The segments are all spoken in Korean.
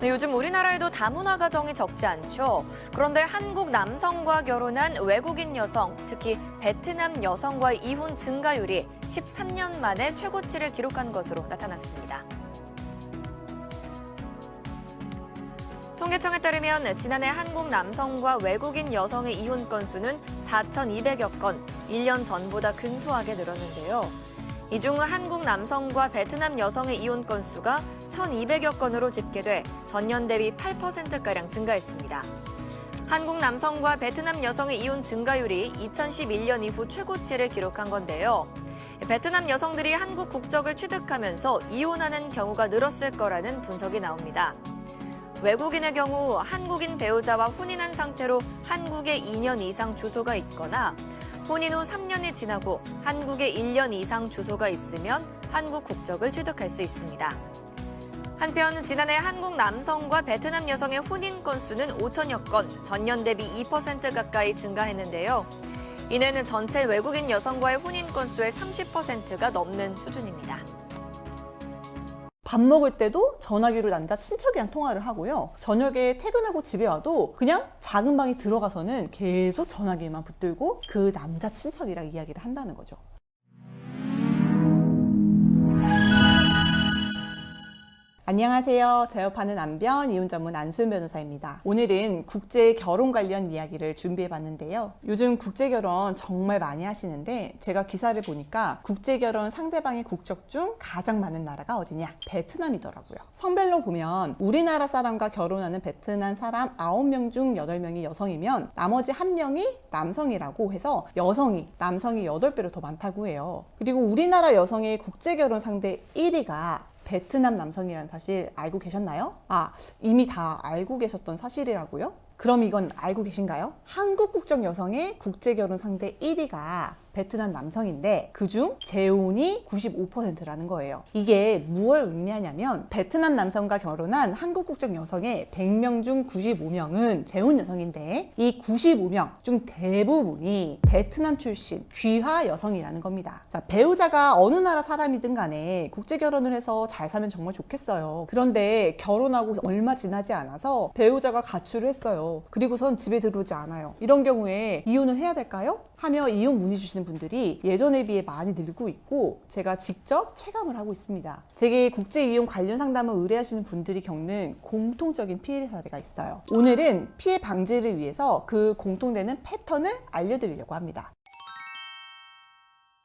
네, 요즘 우리나라에도 다문화 가정이 적지 않죠. 그런데 한국 남성과 결혼한 외국인 여성, 특히 베트남 여성과의 이혼 증가율이 13년 만에 최고치를 기록한 것으로 나타났습니다. 통계청에 따르면 지난해 한국 남성과 외국인 여성의 이혼 건수는 4,200여 건, 1년 전보다 근소하게 늘었는데요. 이 중 한국 남성과 베트남 여성의 이혼 건수가 1,200여 건으로 집계돼 전년 대비 8%가량 증가했습니다. 한국 남성과 베트남 여성의 이혼 증가율이 2011년 이후 최고치를 기록한 건데요. 베트남 여성들이 한국 국적을 취득하면서 이혼하는 경우가 늘었을 거라는 분석이 나옵니다. 외국인의 경우 한국인 배우자와 혼인한 상태로 한국에 2년 이상 주소가 있거나 혼인 후 3년이 지나고 한국에 1년 이상 주소가 있으면 한국 국적을 취득할 수 있습니다. 한편 지난해 한국 남성과 베트남 여성의 혼인 건수는 5천여 건, 전년 대비 2% 가까이 증가했는데요. 이는 전체 외국인 여성과의 혼인 건수의 30%가 넘는 수준입니다. 밥 먹을 때도 전화기로 남자 친척이랑 통화를 하고요. 저녁에 퇴근하고 집에 와도 그냥 작은 방에 들어가서는 계속 전화기만 붙들고 그 남자 친척이랑 이야기를 한다는 거죠. 안녕하세요. 재업하는 남편, 이혼 전문 안수연 변호사입니다. 오늘은 국제 결혼 관련 이야기를 준비해봤는데요. 요즘 국제 결혼 정말 많이 하시는데 제가 기사를 보니까 국제 결혼 상대방의 국적 중 가장 많은 나라가 어디냐? 베트남이더라고요. 성별로 보면 우리나라 사람과 결혼하는 베트남 사람 9명 중 8명이 여성이면 나머지 1명이 남성이라고 해서 여성이 남성이 8배로 더 많다고 해요. 그리고 우리나라 여성의 국제 결혼 상대 1위가 베트남 남성이라는 사실 알고 계셨나요? 이미 다 알고 계셨던 사실이라고요? 그럼 이건 알고 계신가요? 한국 국적 여성의 국제 결혼 상대 1위가 베트남 남성인데 그중 재혼이 95%라는 거예요. 이게 무엇을 의미하냐면 베트남 남성과 결혼한 한국 국적 여성의 100명 중 95명은 재혼 여성인데 이 95명 중 대부분이 베트남 출신 귀화 여성이라는 겁니다. 자, 배우자가 어느 나라 사람이든 간에 국제 결혼을 해서 잘 살면 정말 좋겠어요. 그런데 결혼하고 얼마 지나지 않아서 배우자가 가출을 했어요. 그리고선 집에 들어오지 않아요. 이런 경우에 이혼을 해야 될까요? 하며 이혼 문의 주시는 분들이 예전에 비해 많이 늘고 있고 제가 직접 체감을 하고 있습니다. 제게 국제 이혼 관련 상담을 의뢰하시는 분들이 겪는 공통적인 피해 사례가 있어요. 오늘은 피해 방지를 위해서 그 공통되는 패턴을 알려드리려고 합니다.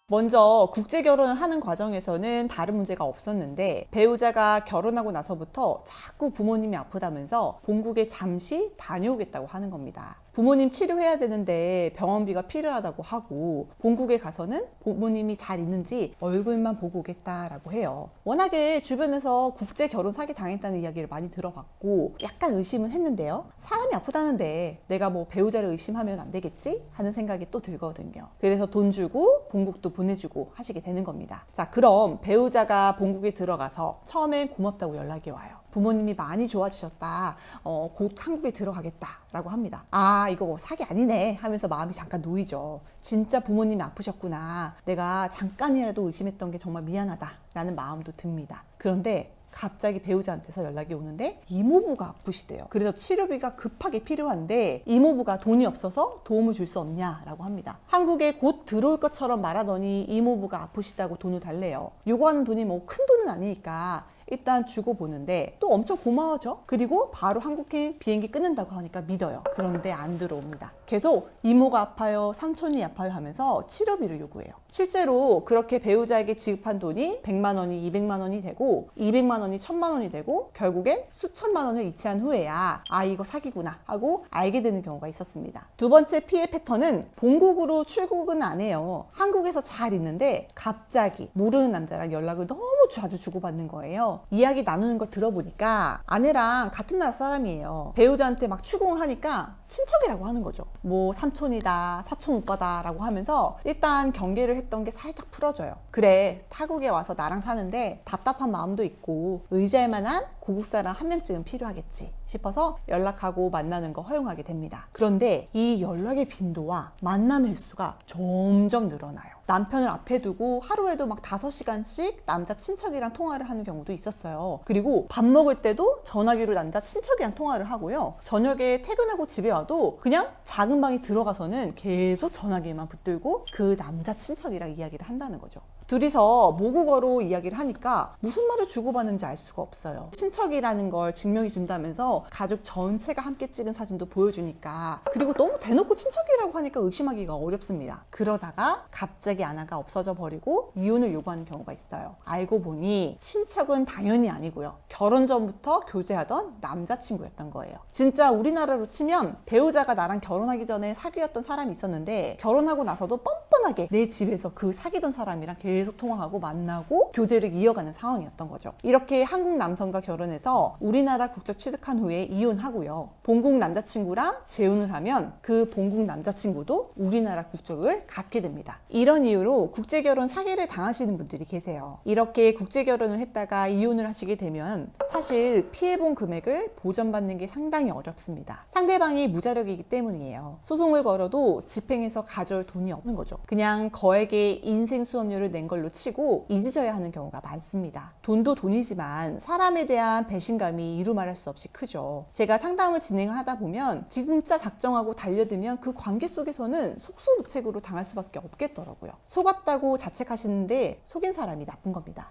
먼저 국제 결혼을 하는 과정에서는 다른 문제가 없었는데 배우자가 결혼하고 나서부터 자꾸 부모님이 아프다면서 본국에 잠시 다녀오겠다고 하는 겁니다. 부모님 치료해야 되는데 병원비가 필요하다고 하고 본국에 가서는 부모님이 잘 있는지 얼굴만 보고 오겠다라고 해요. 워낙에 주변에서 국제 결혼 사기 당했다는 이야기를 많이 들어봤고 약간 의심은 했는데요. 사람이 아프다는데 내가 뭐 배우자를 의심하면 안 되겠지? 하는 생각이 또 들거든요. 그래서 돈 주고 본국도 보내주고 하시게 되는 겁니다. 자, 그럼 배우자가 본국에 들어가서 처음엔 고맙다고 연락이 와요. 부모님이 많이 좋아지셨다. 곧 한국에 들어가겠다 라고 합니다. 이거 뭐 사기 아니네 하면서 마음이 잠깐 놓이죠. 진짜 부모님이 아프셨구나. 내가 잠깐이라도 의심했던 게 정말 미안하다 라는 마음도 듭니다. 그런데 갑자기 배우자한테서 연락이 오는데 이모부가 아프시대요. 그래서 치료비가 급하게 필요한데 이모부가 돈이 없어서 도움을 줄 수 없냐라고 합니다. 한국에 곧 들어올 것처럼 말하더니 이모부가 아프시다고 돈을 달래요. 요구하는 돈이 뭐 큰 돈은 아니니까 일단 주고 보는데 또 엄청 고마워져. 그리고 바로 한국행 비행기 끊는다고 하니까 믿어요. 그런데 안 들어옵니다. 계속 이모가 아파요, 삼촌이 아파요 하면서 치료비를 요구해요. 실제로 그렇게 배우자에게 지급한 돈이 100만 원이 200만 원이 되고 200만 원이 1000만 원이 되고 결국엔 수천만 원을 이체한 후에야 이거 사기구나 하고 알게 되는 경우가 있었습니다. 두 번째 피해 패턴은 본국으로 출국은 안 해요. 한국에서 잘 있는데 갑자기 모르는 남자랑 연락을 너무 자주 주고받는 거예요. 이야기 나누는 거 들어보니까 아내랑 같은 나라 사람이에요. 배우자한테 막 추궁을 하니까 친척이라고 하는 거죠. 뭐 삼촌이다, 사촌 오빠다 라고 하면서 일단 경계를 했던 게 살짝 풀어져요. 그래, 타국에 와서 나랑 사는데 답답한 마음도 있고 의지할 만한 고국 사람 한 명쯤은 필요하겠지 싶어서 연락하고 만나는 거 허용하게 됩니다. 그런데 이 연락의 빈도와 만남의 횟수가 점점 늘어나요. 남편을 앞에 두고 하루에도 막 5시간씩 남자 친척이랑 통화를 하는 경우도 있었어요. 그리고 밥 먹을 때도 전화기로 남자 친척이랑 통화를 하고요. 저녁에 퇴근하고 집에 와도 그냥 작은 방에 들어가서는 계속 전화기만 붙들고 그 남자 친척이랑 이야기를 한다는 거죠. 둘이서 모국어로 이야기를 하니까 무슨 말을 주고받는지 알 수가 없어요. 친척이라는 걸 증명해 준다면서 가족 전체가 함께 찍은 사진도 보여주니까, 그리고 너무 대놓고 친척이라고 하니까 의심하기가 어렵습니다. 그러다가 갑자기 아내가 없어져 버리고 이혼을 요구하는 경우가 있어요. 알고 보니 친척은 당연히 아니고요. 결혼 전부터 교제하던 남자친구였던 거예요. 진짜 우리나라로 치면 배우자가 나랑 결혼하기 전에 사귀었던 사람이 있었는데 결혼하고 나서도 뻔뻔하게 내 집에서 그 사귀던 사람이랑 계속 통화하고 만나고 교제를 이어가는 상황이었던 거죠. 이렇게 한국 남성과 결혼해서 우리나라 국적 취득한 후에 이혼하고요. 본국 남자친구랑 재혼을 하면 그 본국 남자친구도 우리나라 국적을 갖게 됩니다. 이런 이유로 국제결혼 사기를 당하시는 분들이 계세요. 이렇게 국제결혼을 했다가 이혼을 하시게 되면 사실 피해본 금액을 보전받는 게 상당히 어렵습니다. 상대방이 무자력이기 때문이에요. 소송을 걸어도 집행해서 가져올 돈이 없는 거죠. 그냥 거액의 인생 수업료를 낸 걸로 치고 잊으셔야 하는 경우가 많습니다. 돈도 돈이지만 사람에 대한 배신감이 이루 말할 수 없이 크죠. 제가 상담을 진행하다 보면 진짜 작정하고 달려들면 그 관계 속에서는 속수무책으로 당할 수밖에 없겠더라고요. 속았다고 자책하시는데 속인 사람이 나쁜 겁니다.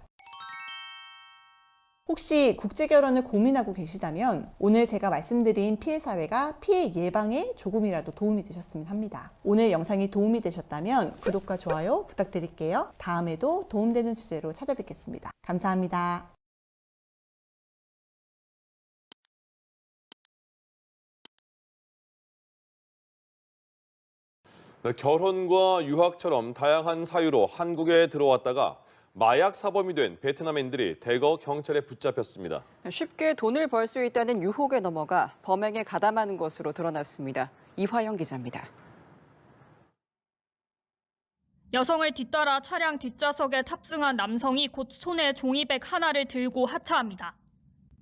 혹시 국제결혼을 고민하고 계시다면 오늘 제가 말씀드린 피해 사례가 피해 예방에 조금이라도 도움이 되셨으면 합니다. 오늘 영상이 도움이 되셨다면 구독과 좋아요 부탁드릴게요. 다음에도 도움되는 주제로 찾아뵙겠습니다. 감사합니다. 결혼과 유학처럼 다양한 사유로 한국에 들어왔다가 마약 사범이 된 베트남인들이 대거 경찰에 붙잡혔습니다. 쉽게 돈을 벌 수 있다는 유혹에 넘어가 범행에 가담하는 것으로 드러났습니다. 이화영 기자입니다. 여성을 뒤따라 차량 뒷좌석에 탑승한 남성이 곧 손에 종이백 하나를 들고 하차합니다.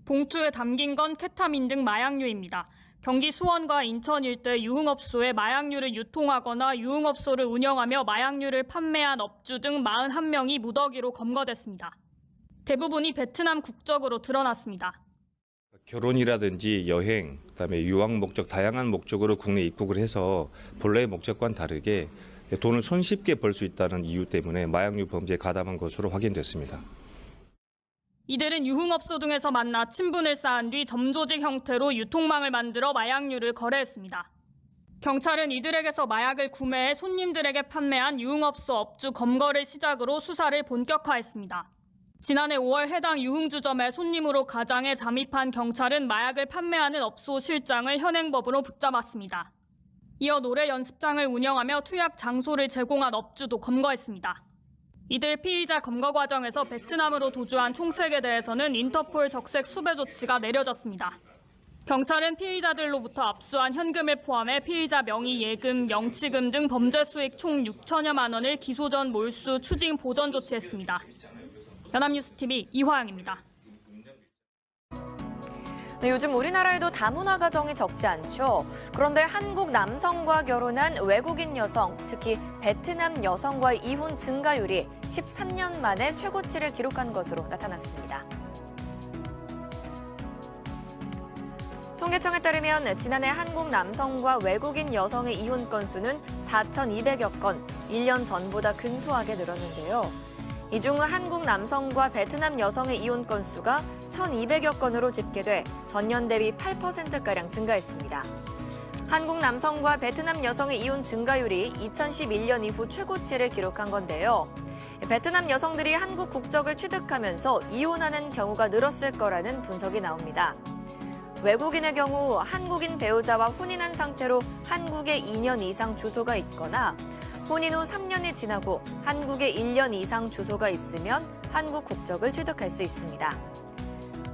봉투에 담긴 건 케타민 등 마약류입니다. 경기 수원과 인천 일대 유흥업소에 마약류를 유통하거나 유흥업소를 운영하며 마약류를 판매한 업주 등 41명이 무더기로 검거됐습니다. 대부분이 베트남 국적으로 드러났습니다. 결혼이라든지 여행, 그다음에 유학 목적, 다양한 목적으로 국내에 입국을 해서 본래의 목적과는 다르게 돈을 손쉽게 벌 수 있다는 이유 때문에 마약류 범죄에 가담한 것으로 확인됐습니다. 이들은 유흥업소 등에서 만나 친분을 쌓은 뒤 점조직 형태로 유통망을 만들어 마약류를 거래했습니다. 경찰은 이들에게서 마약을 구매해 손님들에게 판매한 유흥업소 업주 검거를 시작으로 수사를 본격화했습니다. 지난해 5월 해당 유흥주점에 손님으로 가장에 잠입한 경찰은 마약을 판매하는 업소 실장을 현행법으로 붙잡았습니다. 이어 노래 연습장을 운영하며 투약 장소를 제공한 업주도 검거했습니다. 이들 피의자 검거 과정에서 베트남으로 도주한 총책에 대해서는 인터폴 적색 수배 조치가 내려졌습니다. 경찰은 피의자들로부터 압수한 현금을 포함해 피의자 명의 예금, 명치금 등 범죄 수익 총 6천여만 원을 기소 전 몰수 추징 보전 조치했습니다. 연합뉴스TV 이화영입니다. 네, 요즘 우리나라에도 다문화 가정이 적지 않죠. 그런데 한국 남성과 결혼한 외국인 여성, 특히 베트남 여성과의 이혼 증가율이 13년 만에 최고치를 기록한 것으로 나타났습니다. 통계청에 따르면 지난해 한국 남성과 외국인 여성의 이혼 건수는 4,200여 건, 1년 전보다 근소하게 늘었는데요. 이 중 한국 남성과 베트남 여성의 이혼 건수가 1,200여 건으로 집계돼 전년 대비 8%가량 증가했습니다. 한국 남성과 베트남 여성의 이혼 증가율이 2011년 이후 최고치를 기록한 건데요. 베트남 여성들이 한국 국적을 취득하면서 이혼하는 경우가 늘었을 거라는 분석이 나옵니다. 외국인의 경우 한국인 배우자와 혼인한 상태로 한국에 2년 이상 주소가 있거나 혼인 후 3년이 지나고 한국에 1년 이상 주소가 있으면 한국 국적을 취득할 수 있습니다.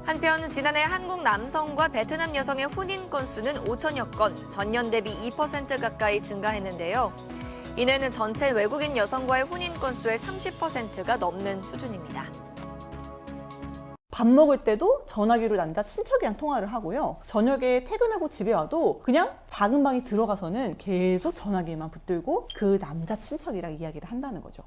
한편 지난해 한국 남성과 베트남 여성의 혼인 건수는 5천여 건, 전년 대비 2% 가까이 증가했는데요. 이내는 전체 외국인 여성과의 혼인 건수의 30%가 넘는 수준입니다. 밥 먹을 때도 전화기로 남자 친척이랑 통화를 하고요. 저녁에 퇴근하고 집에 와도 그냥 작은 방에 들어가서는 계속 전화기만 붙들고 그 남자 친척이랑 이야기를 한다는 거죠.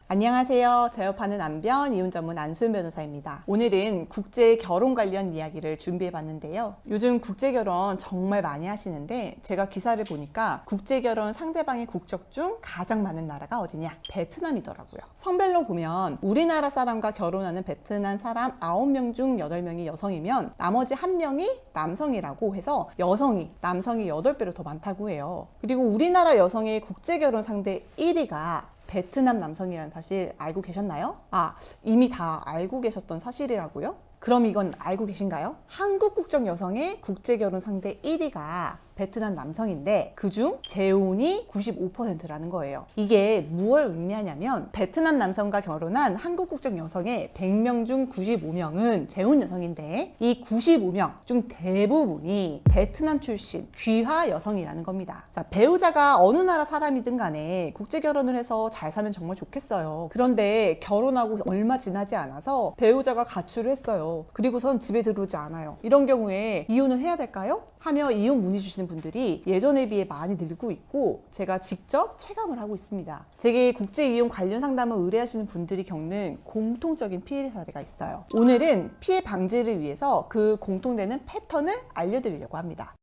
안녕하세요. 재업하는 남편, 이혼 전문 안소연 변호사입니다. 오늘은 국제 결혼 관련 이야기를 준비해 봤는데요. 요즘 국제 결혼 정말 많이 하시는데 제가 기사를 보니까 국제 결혼 상대방의 국적 중 가장 많은 나라가 어디냐? 베트남이더라고요. 성별로 보면 우리나라 사람과 결혼하는 베트남 사람 9명 중 8명이 여성이면 나머지 1명이 남성이라고 해서 여성이 남성이 8배로 더 많다고 해요. 그리고 우리나라 여성의 국제 결혼 상대 1위가 베트남 남성이라는 사실 알고 계셨나요? 이미 다 알고 계셨던 사실이라고요? 그럼 이건 알고 계신가요? 한국 국적 여성의 국제 결혼 상대 1위가 베트남 남성인데 그중 재혼이 95%라는 거예요. 이게 무엇을 의미하냐면 베트남 남성과 결혼한 한국 국적 여성의 100명 중 95명은 재혼 여성인데 이 95명 중 대부분이 베트남 출신 귀화 여성이라는 겁니다. 자, 배우자가 어느 나라 사람이든 간에 국제 결혼을 해서 잘 살면 정말 좋겠어요. 그런데 결혼하고 얼마 지나지 않아서 배우자가 가출을 했어요. 그리고선 집에 들어오지 않아요. 이런 경우에 이혼을 해야 될까요? 하며 이혼 문의 주시는 분들이 예전에 비해 많이 늘고 있고 제가 직접 체감을 하고 있습니다. 제게 국제 이혼 관련 상담을 의뢰하시는 분들이 겪는 공통적인 피해 사례가 있어요. 오늘은 피해 방지를 위해서 그 공통되는 패턴을 알려드리려고 합니다.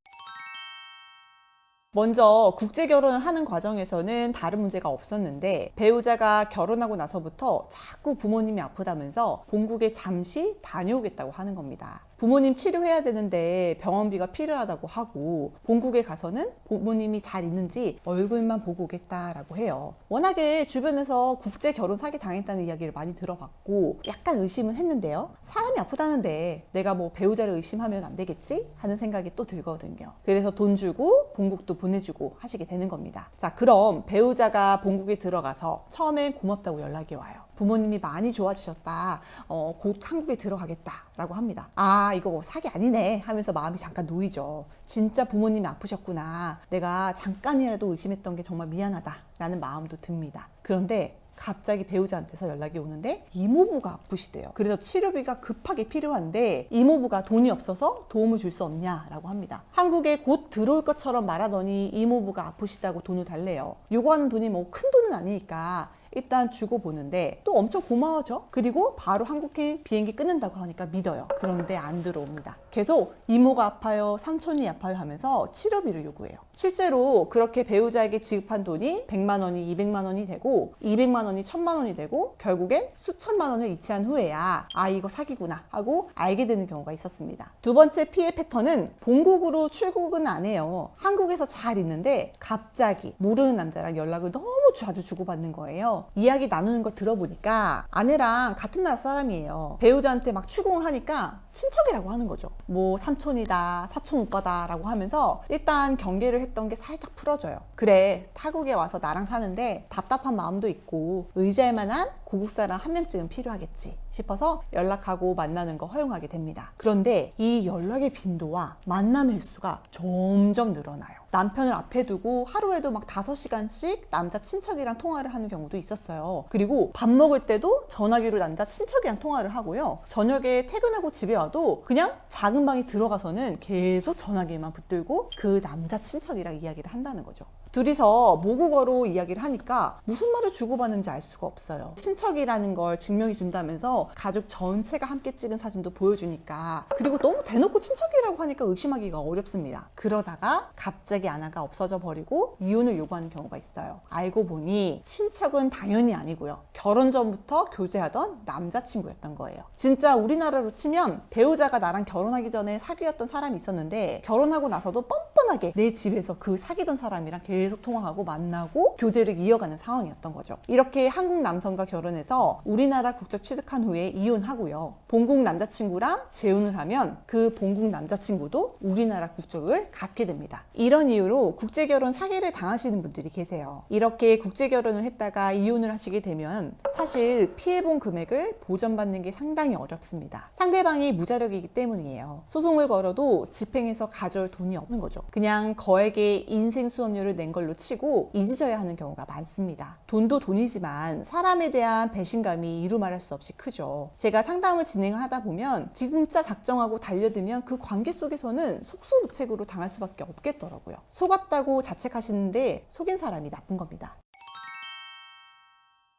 먼저 국제 결혼을 하는 과정에서는 다른 문제가 없었는데 배우자가 결혼하고 나서부터 자꾸 부모님이 아프다면서 본국에 잠시 다녀오겠다고 하는 겁니다. 부모님 치료해야 되는데 병원비가 필요하다고 하고 본국에 가서는 부모님이 잘 있는지 얼굴만 보고 오겠다라고 해요. 워낙에 주변에서 국제 결혼 사기 당했다는 이야기를 많이 들어봤고 약간 의심은 했는데요. 사람이 아프다는데 내가 뭐 배우자를 의심하면 안 되겠지? 하는 생각이 또 들거든요. 그래서 돈 주고 본국도 보내주고 하시게 되는 겁니다. 자, 그럼 배우자가 본국에 들어가서 처음엔 고맙다고 연락이 와요. 부모님이 많이 좋아지셨다. 곧 한국에 들어가겠다라고 합니다. 이거 뭐 사기 아니네 하면서 마음이 잠깐 놓이죠. 진짜 부모님이 아프셨구나. 내가 잠깐이라도 의심했던 게 정말 미안하다라는 마음도 듭니다. 그런데 갑자기 배우자한테서 연락이 오는데 이모부가 아프시대요. 그래서 치료비가 급하게 필요한데 이모부가 돈이 없어서 도움을 줄 수 없냐라고 합니다. 한국에 곧 들어올 것처럼 말하더니 이모부가 아프시다고 돈을 달래요. 요구하는 돈이 뭐 큰 돈은 아니니까 일단 주고 보는데 또 엄청 고마워져. 그리고 바로 한국행 비행기 끊는다고 하니까 믿어요. 그런데 안 들어옵니다. 계속 이모가 아파요, 삼촌이 아파요 하면서 치료비를 요구해요. 실제로 그렇게 배우자에게 지급한 돈이 100만 원이 200만 원이 되고 200만 원이 1000만 원이 되고 결국엔 수천만 원을 이체한 후에야 이거 사기구나 하고 알게 되는 경우가 있었습니다. 두 번째 피해 패턴은 본국으로 출국은 안 해요. 한국에서 잘 있는데 갑자기 모르는 남자랑 연락을 너무 자주 주고받는 거예요. 이야기 나누는 거 들어보니까 아내랑 같은 나라 사람이에요. 배우자한테 막 추궁을 하니까 친척이라고 하는 거죠. 뭐 삼촌이다, 사촌 오빠다 라고 하면서 일단 경계를 했던 게 살짝 풀어져요. 그래, 타국에 와서 나랑 사는데 답답한 마음도 있고 의지할 만한 고국 사람 한 명쯤은 필요하겠지 싶어서 연락하고 만나는 거 허용하게 됩니다. 그런데 이 연락의 빈도와 만남의 횟수가 점점 늘어나요. 남편을 앞에 두고 하루에도 막 5시간씩 남자 친척이랑 통화를 하는 경우도 있었어요. 그리고 밥 먹을 때도 전화기로 남자 친척이랑 통화를 하고요. 저녁에 퇴근하고 집에 와도 그냥 작은 방에 들어가서는 계속 전화기만 붙들고 그 남자 친척이랑 이야기를 한다는 거죠. 둘이서 모국어로 이야기를 하니까 무슨 말을 주고받는지 알 수가 없어요. 친척이라는 걸 증명해 준다면서 가족 전체가 함께 찍은 사진도 보여주니까, 그리고 너무 대놓고 친척이라고 하니까 의심하기가 어렵습니다. 그러다가 갑자기 아내가 없어져 버리고 이혼을 요구하는 경우가 있어요. 알고 보니 친척은 당연히 아니고요. 결혼 전부터 교제하던 남자친구였던 거예요. 진짜 우리나라로 치면 배우자가 나랑 결혼하기 전에 사귀었던 사람이 있었는데 결혼하고 나서도 뻔뻔하게 내 집에서 그 사귀던 사람이랑 계속 통화하고 만나고 교제를 이어가는 상황이었던 거죠. 이렇게 한국 남성과 결혼해서 우리나라 국적 취득한 후에 이혼하고요. 본국 남자친구랑 재혼을 하면 그 본국 남자친구도 우리나라 국적을 갖게 됩니다. 이런 이유로 국제결혼 사기를 당하시는 분들이 계세요. 이렇게 국제결혼을 했다가 이혼을 하시게 되면 사실 피해본 금액을 보전받는 게 상당히 어렵습니다. 상대방이 무자력이기 때문이에요. 소송을 걸어도 집행해서 가져올 돈이 없는 거죠. 그냥 거액의 인생 수업료를 낸 걸로 치고 잊으셔야 하는 경우가 많습니다. 돈도 돈이지만 사람에 대한 배신감이 이루 말할 수 없이 크죠. 제가 상담을 진행하다 보면 진짜 작정하고 달려들면 그 관계 속에서는 속수무책으로 당할 수밖에 없겠더라고요. 속았다고 자책하시는데 속인 사람이 나쁜 겁니다.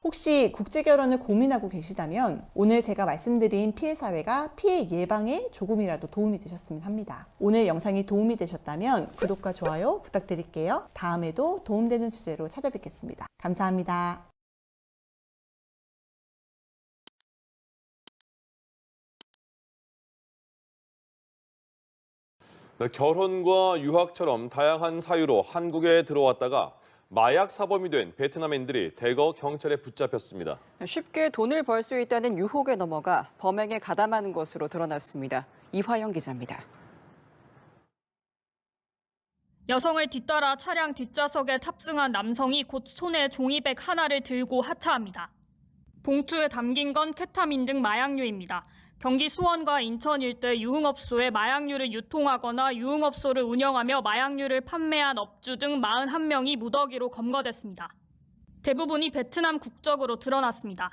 혹시 국제결혼을 고민하고 계시다면 오늘 제가 말씀드린 피해 사례가 피해 예방에 조금이라도 도움이 되셨으면 합니다. 오늘 영상이 도움이 되셨다면 구독과 좋아요 부탁드릴게요. 다음에도 도움되는 주제로 찾아뵙겠습니다. 감사합니다. 결혼과 유학처럼 다양한 사유로 한국에 들어왔다가 마약 사범이 된 베트남인들이 대거 경찰에 붙잡혔습니다. 쉽게 돈을 벌 수 있다는 유혹에 넘어가 범행에 가담하는 것으로 드러났습니다. 이화영 기자입니다. 여성을 뒤따라 차량 뒷좌석에 탑승한 남성이 곧 손에 종이백 하나를 들고 하차합니다. 봉투에 담긴 건 케타민 등 마약류입니다. 경기 수원과 인천 일대 유흥업소에 마약류를 유통하거나 유흥업소를 운영하며 마약류를 판매한 업주 등 41명이 무더기로 검거됐습니다. 대부분이 베트남 국적으로 드러났습니다.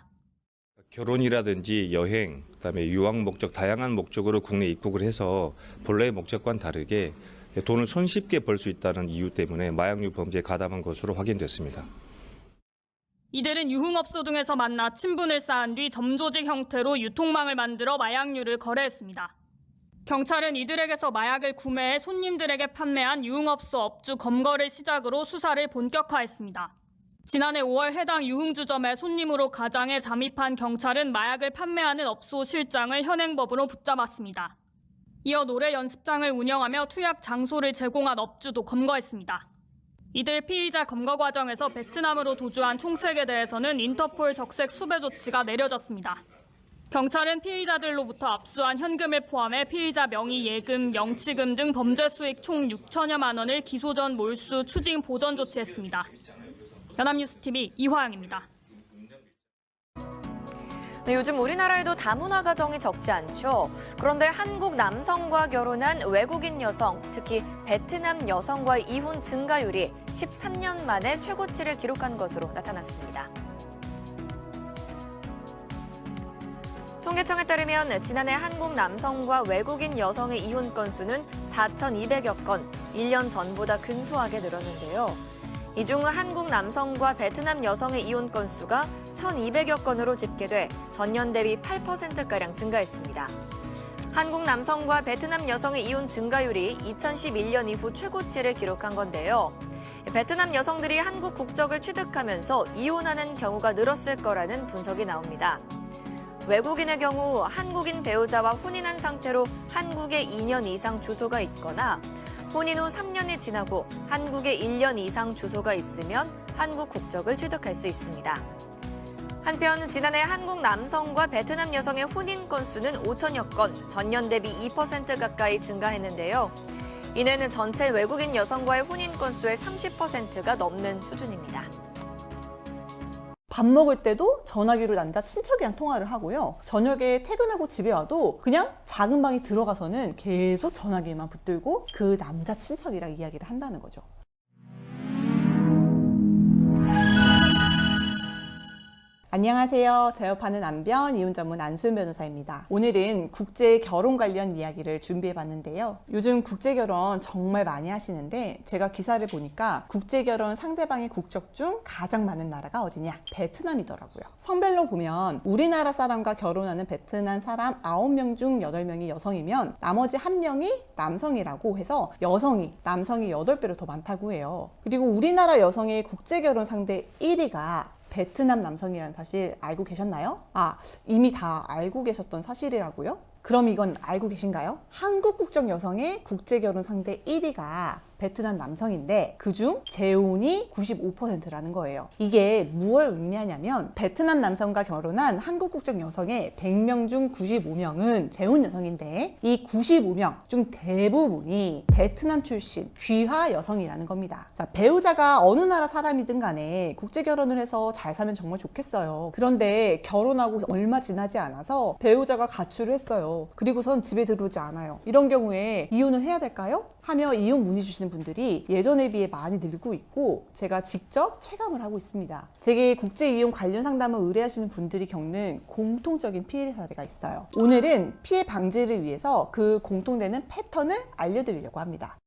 결혼이라든지 여행, 그다음에 유학 목적 다양한 목적으로 국내 입국을 해서 본래의 목적과는 다르게 돈을 손쉽게 벌 수 있다는 이유 때문에 마약류 범죄에 가담한 것으로 확인됐습니다. 이들은 유흥업소 등에서 만나 친분을 쌓은 뒤 점조직 형태로 유통망을 만들어 마약류를 거래했습니다. 경찰은 이들에게서 마약을 구매해 손님들에게 판매한 유흥업소 업주 검거를 시작으로 수사를 본격화했습니다. 지난해 5월 해당 유흥주점에 손님으로 가장에 잠입한 경찰은 마약을 판매하는 업소 실장을 현행법으로 붙잡았습니다. 이어 노래 연습장을 운영하며 투약 장소를 제공한 업주도 검거했습니다. 이들 피의자 검거 과정에서 베트남으로 도주한 총책에 대해서는 인터폴 적색 수배 조치가 내려졌습니다. 경찰은 피의자들로부터 압수한 현금을 포함해 피의자 명의 예금, 영치금 등 범죄 수익 총 6천여만 원을 기소 전 몰수, 추징 보전 조치했습니다. 연합뉴스TV 이화영입니다. 네, 요즘 우리나라에도 다문화 가정이 적지 않죠. 그런데 한국 남성과 결혼한 외국인 여성, 특히 베트남 여성과의 이혼 증가율이 13년 만에 최고치를 기록한 것으로 나타났습니다. 통계청에 따르면 지난해 한국 남성과 외국인 여성의 이혼 건수는 4,200여 건, 1년 전보다 근소하게 늘었는데요. 이 중 한국 남성과 베트남 여성의 이혼 건수가 1,200여 건으로 집계돼 전년 대비 8%가량 증가했습니다. 한국 남성과 베트남 여성의 이혼 증가율이 2011년 이후 최고치를 기록한 건데요. 베트남 여성들이 한국 국적을 취득하면서 이혼하는 경우가 늘었을 거라는 분석이 나옵니다. 외국인의 경우 한국인 배우자와 혼인한 상태로 한국에 2년 이상 주소가 있거나 혼인 후 3년이 지나고 한국에 1년 이상 주소가 있으면 한국 국적을 취득할 수 있습니다. 한편 지난해 한국 남성과 베트남 여성의 혼인 건수는 5천여 건, 전년 대비 2% 가까이 증가했는데요. 이내는 전체 외국인 여성과의 혼인 건수의 30%가 넘는 수준입니다. 밥 먹을 때도 전화기로 남자 친척이랑 통화를 하고요. 저녁에 퇴근하고 집에 와도 그냥 작은 방에 들어가서는 계속 전화기만 붙들고 그 남자 친척이랑 이야기를 한다는 거죠. 안녕하세요. 제 옆하는 안변 이혼 전문 안소연 변호사입니다. 오늘은 국제 결혼 관련 이야기를 준비해봤는데요. 요즘 국제 결혼 정말 많이 하시는데 제가 기사를 보니까 국제 결혼 상대방의 국적 중 가장 많은 나라가 어디냐? 베트남이더라고요. 성별로 보면 우리나라 사람과 결혼하는 베트남 사람 9명 중 8명이 여성이면 나머지 1명이 남성이라고 해서 여성이 남성이 8배로 더 많다고 해요. 그리고 우리나라 여성의 국제 결혼 상대 1위가 베트남 남성이라는 사실 알고 계셨나요? 이미 다 알고 계셨던 사실이라고요? 그럼 이건 알고 계신가요? 한국 국적 여성의 국제결혼 상대 1위가 베트남 남성인데 그중 재혼이 95%라는 거예요. 이게 무엇을 의미하냐면 베트남 남성과 결혼한 한국 국적 여성의 100명 중 95명은 재혼 여성인데 이 95명 중 대부분이 베트남 출신 귀화 여성이라는 겁니다. 자, 배우자가 어느 나라 사람이든 간에 국제결혼을 해서 잘 살면 정말 좋겠어요. 그런데 결혼하고 얼마 지나지 않아서 배우자가 가출을 했어요. 있어요. 그리고선 집에 들어오지 않아요. 이런 경우에 이혼을 해야 될까요? 하며 이혼 문의 주시는 분들이 예전에 비해 많이 늘고 있고 제가 직접 체감을 하고 있습니다. 제게 국제이혼 관련 상담을 의뢰하시는 분들이 겪는 공통적인 피해 사례가 있어요. 오늘은 피해 방지를 위해서 그 공통되는 패턴을 알려드리려고 합니다.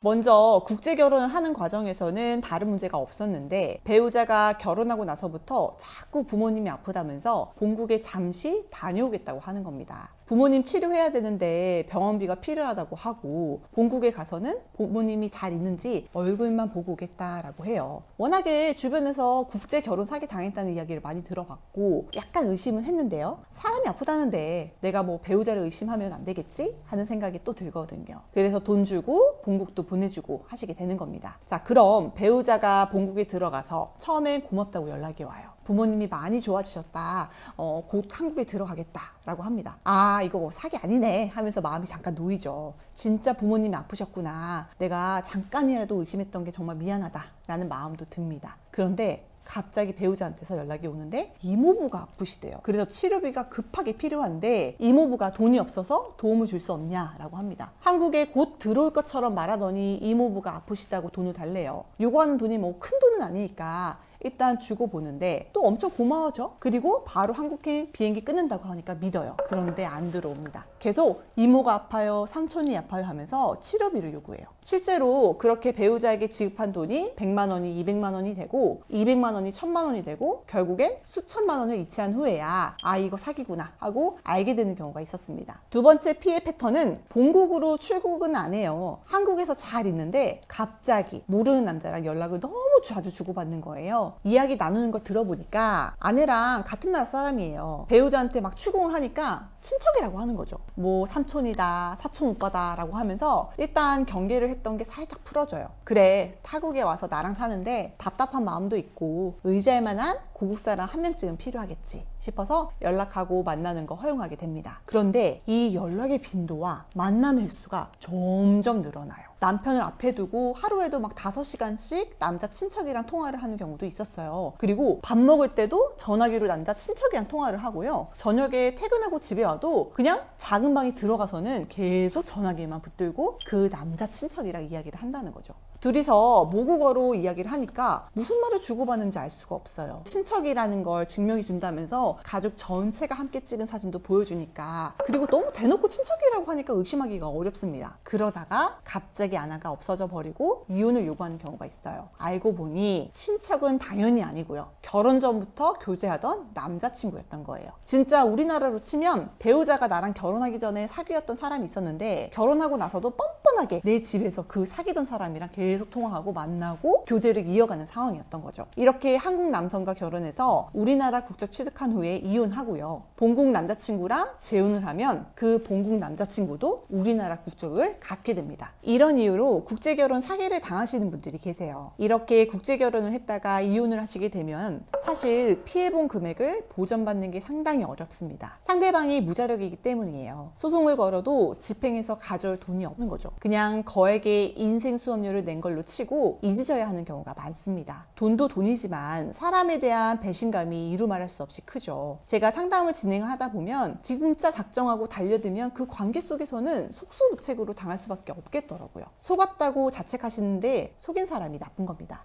먼저 국제 결혼을 하는 과정에서는 다른 문제가 없었는데 배우자가 결혼하고 나서부터 자꾸 부모님이 아프다면서 본국에 잠시 다녀오겠다고 하는 겁니다. 부모님 치료해야 되는데 병원비가 필요하다고 하고 본국에 가서는 부모님이 잘 있는지 얼굴만 보고 오겠다라고 해요. 워낙에 주변에서 국제 결혼 사기 당했다는 이야기를 많이 들어봤고 약간 의심은 했는데요. 사람이 아프다는데 내가 뭐 배우자를 의심하면 안 되겠지? 하는 생각이 또 들거든요. 그래서 돈 주고 본국도 보내주고 하시게 되는 겁니다. 자, 그럼 배우자가 본국에 들어가서 처음엔 고맙다고 연락이 와요. 부모님이 많이 좋아지셨다. 곧 한국에 들어가겠다라고 합니다. 아, 이거 뭐 사기 아니네 하면서 마음이 잠깐 놓이죠. 진짜 부모님이 아프셨구나. 내가 잠깐이라도 의심했던 게 정말 미안하다라는 마음도 듭니다. 그런데 갑자기 배우자한테서 연락이 오는데 이모부가 아프시대요. 그래서 치료비가 급하게 필요한데 이모부가 돈이 없어서 도움을 줄 수 없냐라고 합니다. 한국에 곧 들어올 것처럼 말하더니 이모부가 아프시다고 돈을 달래요. 요구하는 돈이 뭐 큰 돈은 아니니까 일단 주고 보는데 또 엄청 고마워져. 그리고 바로 한국행 비행기 끊는다고 하니까 믿어요. 그런데 안 들어옵니다. 계속 이모가 아파요, 삼촌이 아파요 하면서 치료비를 요구해요. 실제로 그렇게 배우자에게 지급한 돈이 100만 원이 200만 원이 되고 200만 원이 1000만 원이 되고 결국엔 수천만 원을 이체한 후에야 아, 이거 사기구나 하고 알게 되는 경우가 있었습니다. 두 번째 피해 패턴은 본국으로 출국은 안 해요. 한국에서 잘 있는데 갑자기 모르는 남자랑 연락을 너무 자주 주고받는 거예요. 이야기 나누는 거 들어보니까 아내랑 같은 나라 사람이에요. 배우자한테 막 추궁을 하니까 친척이라고 하는 거죠. 뭐 삼촌이다, 사촌 오빠다 라고 하면서 일단 경계를 했던 게 살짝 풀어져요. 그래, 타국에 와서 나랑 사는데 답답한 마음도 있고 의지할 만한 고국 사람 한 명쯤은 필요하겠지 싶어서 연락하고 만나는 거 허용하게 됩니다. 그런데 이 연락의 빈도와 만남의 횟수가 점점 늘어나요. 남편을 앞에 두고 하루에도 막 5시간씩 남자 친척이랑 통화를 하는 경우도 있었어요. 그리고 밥 먹을 때도 전화기로 남자 친척이랑 통화를 하고요. 저녁에 퇴근하고 집에 와도 그냥 작은 방에 들어가서는 계속 전화기만 붙들고 그 남자 친척이랑 이야기를 한다는 거죠. 둘이서 모국어로 이야기를 하니까 무슨 말을 주고받는지 알 수가 없어요. 친척이라는 걸 증명해 준다면서 가족 전체가 함께 찍은 사진도 보여주니까, 그리고 너무 대놓고 친척이라고 하니까 의심하기가 어렵습니다. 그러다가 갑자기 아내가 없어져 버리고 이혼을 요구하는 경우가 있어요. 알고 보니 친척은 당연히 아니고요. 결혼 전부터 교제하던 남자친구였던 거예요. 진짜 우리나라로 치면 배우자가 나랑 결혼하기 전에 사귀었던 사람이 있었는데 결혼하고 나서도 뻔뻔하게 내 집에서 그 사귀던 사람이랑 계속 통화하고 만나고 교제를 이어가는 상황이었던 거죠. 이렇게 한국 남성과 결혼해서 우리나라 국적 취득한 후에 이혼하고요. 본국 남자친구랑 재혼을 하면 그 본국 남자친구도 우리나라 국적을 갖게 됩니다. 이런 이유로 국제결혼 사기를 당하시는 분들이 계세요. 이렇게 국제결혼을 했다가 이혼을 하시게 되면 사실 피해본 금액을 보전받는 게 상당히 어렵습니다. 상대방이 무자력이기 때문이에요. 소송을 걸어도 집행해서 가져올 돈이 없는 거죠. 그냥 거액의 인생 수업료를 낸 걸로 치고 잊으셔야 하는 경우가 많습니다. 돈도 돈이지만 사람에 대한 배신감이 이루 말할 수 없이 크죠. 제가 상담을 진행하다 보면 진짜 작정하고 달려들면 그 관계 속에서는 속수무책으로 당할 수밖에 없겠더라고요. 속았다고 자책하시는데 속인 사람이 나쁜 겁니다.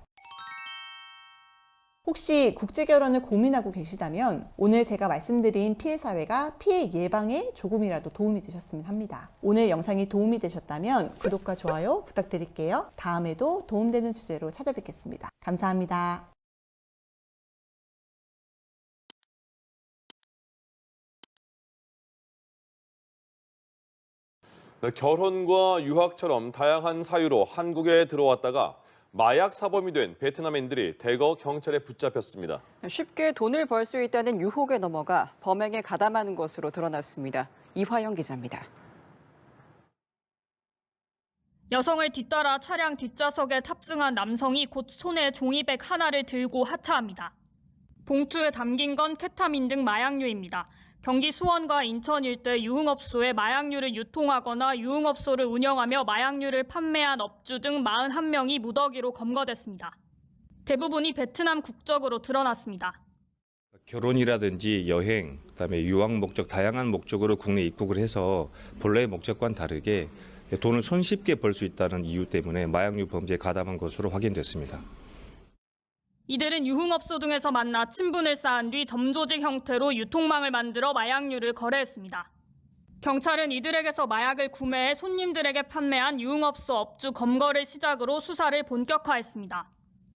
혹시 국제결혼을 고민하고 계시다면 오늘 제가 말씀드린 피해 사례가 피해 예방에 조금이라도 도움이 되셨으면 합니다. 오늘 영상이 도움이 되셨다면 구독과 좋아요 부탁드릴게요. 다음에도 도움되는 주제로 찾아뵙겠습니다. 감사합니다. 네, 결혼과 유학처럼 다양한 사유로 한국에 들어왔다가 마약 사범이 된 베트남인들이 대거 경찰에 붙잡혔습니다. 쉽게 돈을 벌 수 있다는 유혹에 넘어가 범행에 가담하는 것으로 드러났습니다. 이화영 기자입니다. 여성을 뒤따라 차량 뒷좌석에 탑승한 남성이 곧 손에 종이백 하나를 들고 하차합니다. 봉투에 담긴 건 케타민 등 마약류입니다. 경기 수원과 인천 일대 유흥업소에 마약류를 유통하거나 유흥업소를 운영하며 마약류를 판매한 업주 등 41명이 무더기로 검거됐습니다. 대부분이 베트남 국적으로 드러났습니다. 결혼이라든지 여행, 그다음에 유학 목적 다양한 목적으로 국내 입국을 해서 본래의 목적과는 다르게 돈을 손쉽게 벌 수 있다는 이유 때문에 마약류 범죄에 가담한 것으로 확인됐습니다. 이들은 유흥업소 등에서 만나 친분을 쌓은 뒤 점조직 형태로 유통망을 만들어 마약류를 거래했습니다. 경찰은 이들에게서 마약을 구매해 손님들에게 판매한 유흥업소 업주 검거를 시작으로 수사를 본격화했습니다.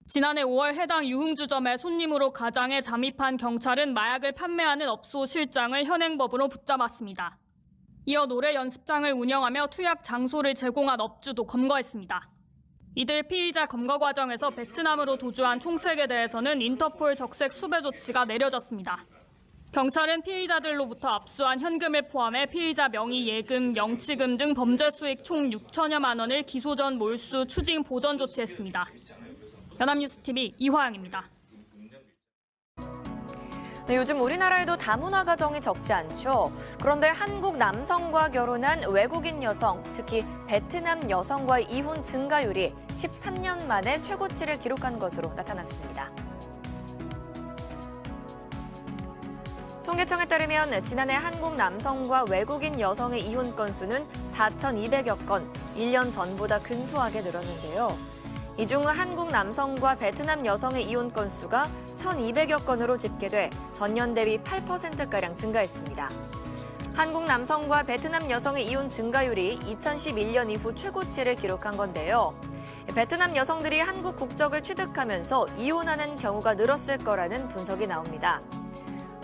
지난해 5월 해당 유흥주점에 손님으로 가장해 잠입한 경찰은 마약을 판매하는 업소 실장을 현행법으로 붙잡았습니다. 이어 노래 연습장을 운영하며 투약 장소를 제공한 업주도 검거했습니다. 이들 피의자 검거 과정에서 베트남으로 도주한 총책에 대해서는 인터폴 적색 수배 조치가 내려졌습니다. 경찰은 피의자들로부터 압수한 현금을 포함해 피의자 명의 예금, 영치금 등 범죄 수익 총 6천여만 원을 기소 전 몰수 추징 보전 조치했습니다. 연합뉴스TV 이화영입니다. 네, 요즘 우리나라에도 다문화 가정이 적지 않죠. 그런데 한국 남성과 결혼한 외국인 여성, 특히 베트남 여성과의 이혼 증가율이 13년 만에 최고치를 기록한 것으로 나타났습니다. 통계청에 따르면 지난해 한국 남성과 외국인 여성의 이혼 건수는 4,200여 건, 1년 전보다 근소하게 늘었는데요. 이 중 한국 남성과 베트남 여성의 이혼 건수가 1,200여 건으로 집계돼 전년 대비 8%가량 증가했습니다. 한국 남성과 베트남 여성의 이혼 증가율이 2011년 이후 최고치를 기록한 건데요. 베트남 여성들이 한국 국적을 취득하면서 이혼하는 경우가 늘었을 거라는 분석이 나옵니다.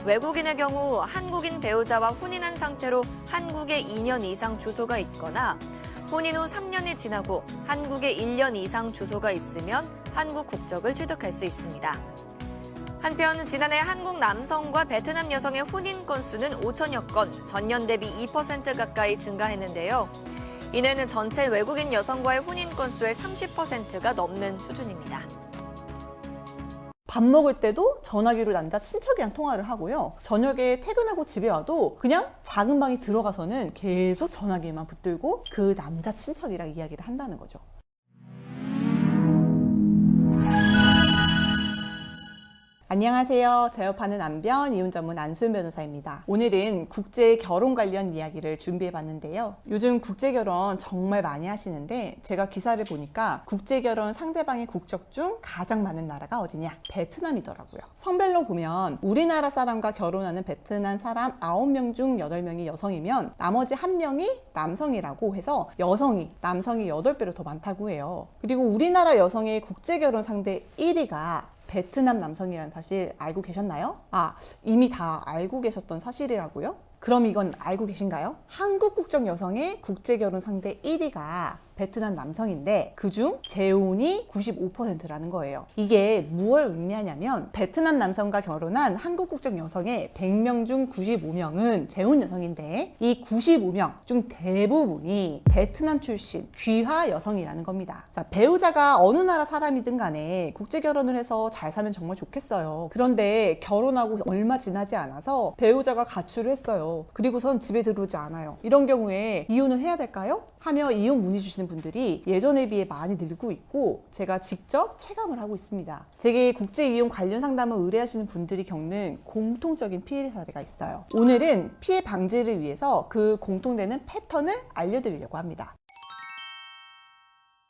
외국인의 경우 한국인 배우자와 혼인한 상태로 한국에 2년 이상 주소가 있거나 혼인 후 3년이 지나고 한국에 1년 이상 주소가 있으면 한국 국적을 취득할 수 있습니다. 한편 지난해 한국 남성과 베트남 여성의 혼인 건수는 5천여 건, 전년 대비 2% 가까이 증가했는데요. 이내는 전체 외국인 여성과의 혼인 건수의 30%가 넘는 수준입니다. 밥 먹을 때도 전화기로 남자 친척이랑 통화를 하고요. 저녁에 퇴근하고 집에 와도 그냥 작은 방에 들어가서는 계속 전화기만 붙들고 그 남자 친척이랑 이야기를 한다는 거죠. 안녕하세요. 재협하는 남변 이혼 전문 안소연 변호사입니다. 오늘은 국제 결혼 관련 이야기를 준비해봤는데요. 요즘 국제 결혼 정말 많이 하시는데 제가 기사를 보니까 국제 결혼 상대방의 국적 중 가장 많은 나라가 어디냐? 베트남이더라고요. 성별로 보면 우리나라 사람과 결혼하는 베트남 사람 9명 중 8명이 여성이면 나머지 1명이 남성이라고 해서 여성이 남성이 8배로 더 많다고 해요. 그리고 우리나라 여성의 국제 결혼 상대 1위가 베트남 남성이라는 사실 알고 계셨나요? 이미 다 알고 계셨던 사실이라고요? 그럼 이건 알고 계신가요? 한국 국적 여성의 국제 결혼 상대 1위가 베트남 남성인데 그중 재혼이 95%라는 거예요. 이게 무엇을 의미하냐면 베트남 남성과 결혼한 한국 국적 여성의 100명 중 95명은 재혼 여성인데 이 95명 중 대부분이 베트남 출신 귀화 여성이라는 겁니다. 자, 배우자가 어느 나라 사람이든 간에 국제 결혼을 해서 잘 살면 정말 좋겠어요. 그런데 결혼하고 얼마 지나지 않아서 배우자가 가출을 했어요. 그리고선 집에 들어오지 않아요. 이런 경우에 이혼을 해야 될까요? 하며 이혼 문의 주시는 분들이 예전에 비해 많이 늘고 있고 제가 직접 체감을 하고 있습니다. 제게 국제 이혼 관련 상담을 의뢰하시는 분들이 겪는 공통적인 피해 사례가 있어요. 오늘은 피해 방지를 위해서 그 공통되는 패턴을 알려드리려고 합니다.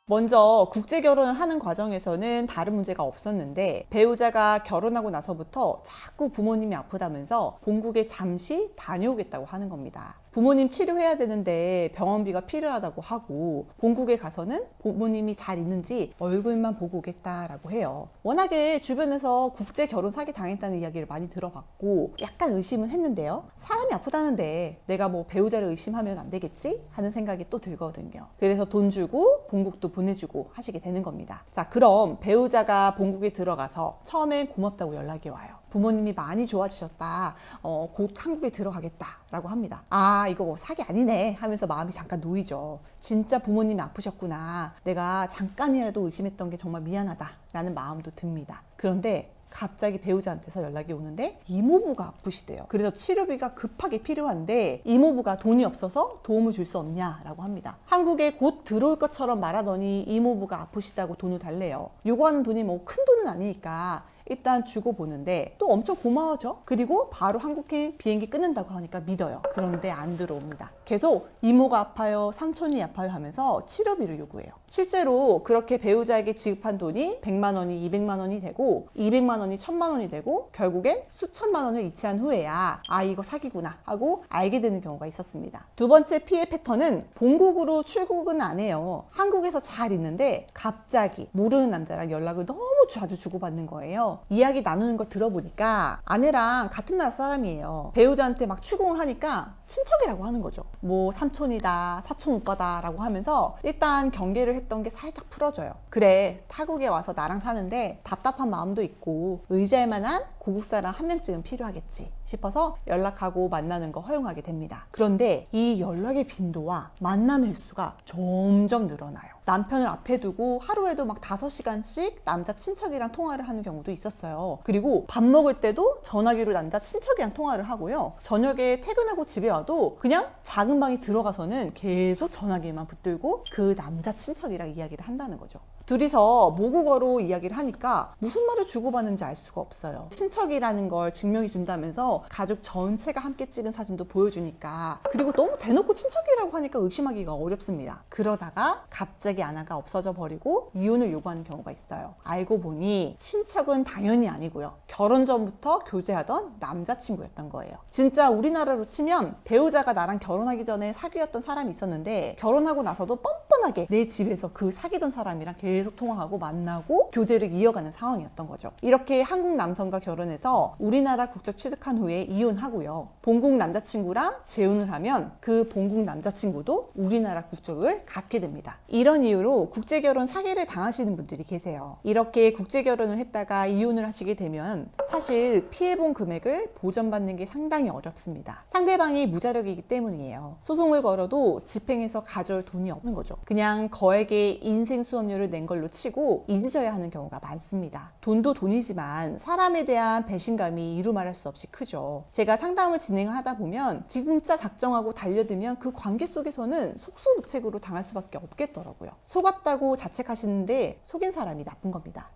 먼저 국제 결혼을 하는 과정에서는 다른 문제가 없었는데 배우자가 결혼하고 나서부터 자꾸 부모님이 아프다면서 본국에 잠시 다녀오겠다고 하는 겁니다. 부모님 치료해야 되는데 병원비가 필요하다고 하고 본국에 가서는 부모님이 잘 있는지 얼굴만 보고 오겠다라고 해요. 워낙에 주변에서 국제 결혼 사기 당했다는 이야기를 많이 들어봤고 약간 의심은 했는데요. 사람이 아프다는데 내가 뭐 배우자를 의심하면 안 되겠지? 하는 생각이 또 들거든요. 그래서 돈 주고 본국도 보내주고 하시게 되는 겁니다. 자, 그럼 배우자가 본국에 들어가서 처음엔 고맙다고 연락이 와요. 부모님이 많이 좋아지셨다. 곧 한국에 들어가겠다라고 합니다. 이거 뭐 사기 아니네 하면서 마음이 잠깐 놓이죠. 진짜 부모님이 아프셨구나. 내가 잠깐이라도 의심했던 게 정말 미안하다라는 마음도 듭니다. 그런데 갑자기 배우자한테서 연락이 오는데 이모부가 아프시대요. 그래서 치료비가 급하게 필요한데 이모부가 돈이 없어서 도움을 줄 수 없냐라고 합니다. 한국에 곧 들어올 것처럼 말하더니 이모부가 아프시다고 돈을 달래요. 요구하는 돈이 뭐 큰 돈은 아니니까 일단 주고 보는데 또 엄청 고마워져. 그리고 바로 한국행 비행기 끊는다고 하니까 믿어요. 그런데 안 들어옵니다. 계속 이모가 아파요, 삼촌이 아파요 하면서 치료비를 요구해요. 실제로 그렇게 배우자에게 지급한 돈이 100만 원이 200만 원이 되고 200만 원이 1000만 원이 되고 결국엔 수천만 원을 이체한 후에야 아 이거 사기구나 하고 알게 되는 경우가 있었습니다. 두 번째 피해 패턴은 본국으로 출국은 안 해요. 한국에서 잘 있는데 갑자기 모르는 남자랑 연락을 너무 자주 주고받는 거예요. 이야기 나누는 거 들어보니까 아내랑 같은 나라 사람이에요. 배우자한테 막 추궁을 하니까 친척이라고 하는 거죠. 뭐 삼촌이다, 사촌 오빠다 라고 하면서 일단 경계를 했던 게 살짝 풀어져요. 그래, 타국에 와서 나랑 사는데 답답한 마음도 있고 의지할 만한 고국 사람 한 명쯤은 필요하겠지 싶어서 연락하고 만나는 거 허용하게 됩니다. 그런데 이 연락의 빈도와 만남의 횟수가 점점 늘어나요. 남편을 앞에 두고 하루에도 막 5시간씩 남자 친척이랑 통화를 하는 경우도 있었어요. 그리고 밥 먹을 때도 전화기로 남자 친척이랑 통화를 하고요. 저녁에 퇴근하고 집에 와도 그냥 작은 방에 들어가서는 계속 전화기만 붙들고 그 남자 친척이랑 이야기를 한다는 거죠. 둘이서 모국어로 이야기를 하니까 무슨 말을 주고받는지 알 수가 없어요. 친척이라는 걸 증명해 준다면서 가족 전체가 함께 찍은 사진도 보여주니까, 그리고 너무 대놓고 친척이라고 하니까 의심하기가 어렵습니다. 그러다가 갑자기 아내가 없어져 버리고 이혼을 요구하는 경우가 있어요. 알고 보니 친척은 당연히 아니고요. 결혼 전부터 교제하던 남자친구였던 거예요. 진짜 우리나라로 치면 배우자가 나랑 결혼하기 전에 사귀었던 사람이 있었는데 결혼하고 나서도 뻔뻔하게 내 집에서 그 사귀던 사람이랑 계속 통화하고 만나고 교제를 이어가는 상황이었던 거죠. 이렇게 한국 남성과 결혼해서 우리나라 국적 취득한 후에 이혼하고요. 본국 남자친구랑 재혼을 하면 그 본국 남자친구도 우리나라 국적을 갖게 됩니다. 이런 이유로 국제결혼 사기를 당하시는 분들이 계세요. 이렇게 국제결혼을 했다가 이혼을 하시게 되면 사실 피해본 금액을 보전받는 게 상당히 어렵습니다. 상대방이 무자력이기 때문이에요. 소송을 걸어도 집행해서 가져올 돈이 없는 거죠. 그냥 거액의 인생 수업료를 낸 걸로 치고 잊으셔야 하는 경우가 많습니다. 돈도 돈이지만 사람에 대한 배신감이 이루 말할 수 없이 크죠. 제가 상담을 진행하다 보면 진짜 작정하고 달려들면 그 관계 속에서는 속수무책으로 당할 수밖에 없겠더라고요. 속았다고 자책하시는데 속인 사람이 나쁜 겁니다.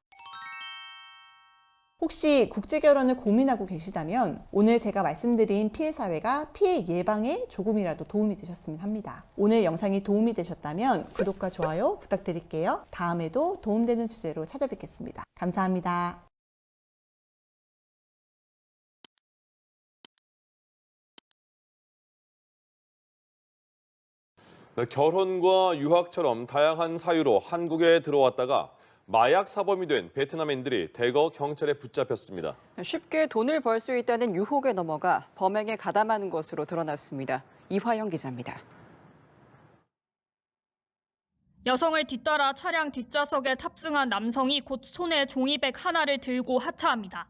혹시 국제결혼을 고민하고 계시다면 오늘 제가 말씀드린 피해 사례가 피해 예방에 조금이라도 도움이 되셨으면 합니다. 오늘 영상이 도움이 되셨다면 구독과 좋아요 부탁드릴게요. 다음에도 도움되는 주제로 찾아뵙겠습니다. 감사합니다. 네, 결혼과 유학처럼 다양한 사유로 한국에 들어왔다가 마약 사범이 된 베트남인들이 대거 경찰에 붙잡혔습니다. 쉽게 돈을 벌 수 있다는 유혹에 넘어가 범행에 가담하는 것으로 드러났습니다. 이화영 기자입니다. 여성을 뒤따라 차량 뒷좌석에 탑승한 남성이 곧 손에 종이백 하나를 들고 하차합니다.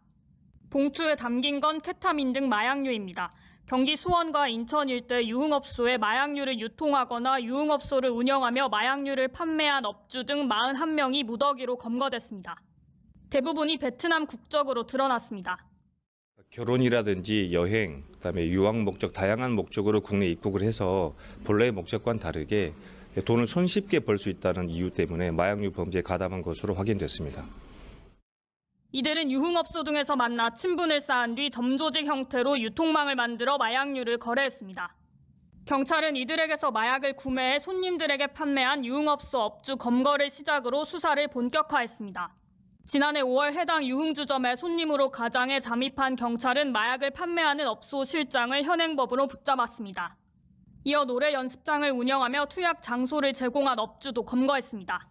봉투에 담긴 건 케타민 등 마약류입니다. 경기 수원과 인천 일대 유흥업소에 마약류를 유통하거나 유흥업소를 운영하며 마약류를 판매한 업주 등 41명이 무더기로 검거됐습니다. 대부분이 베트남 국적으로 드러났습니다. 결혼이라든지 여행, 그다음에 유학 목적 다양한 목적으로 국내 입국을 해서 본래의 목적과는 다르게 돈을 손쉽게 벌 수 있다는 이유 때문에 마약류 범죄에 가담한 것으로 확인됐습니다. 이들은 유흥업소 등에서 만나 친분을 쌓은 뒤 점조직 형태로 유통망을 만들어 마약류를 거래했습니다. 경찰은 이들에게서 마약을 구매해 손님들에게 판매한 유흥업소 업주 검거를 시작으로 수사를 본격화했습니다. 지난해 5월 해당 유흥주점에 손님으로 가장해 잠입한 경찰은 마약을 판매하는 업소 실장을 현행법으로 붙잡았습니다. 이어 노래 연습장을 운영하며 투약 장소를 제공한 업주도 검거했습니다.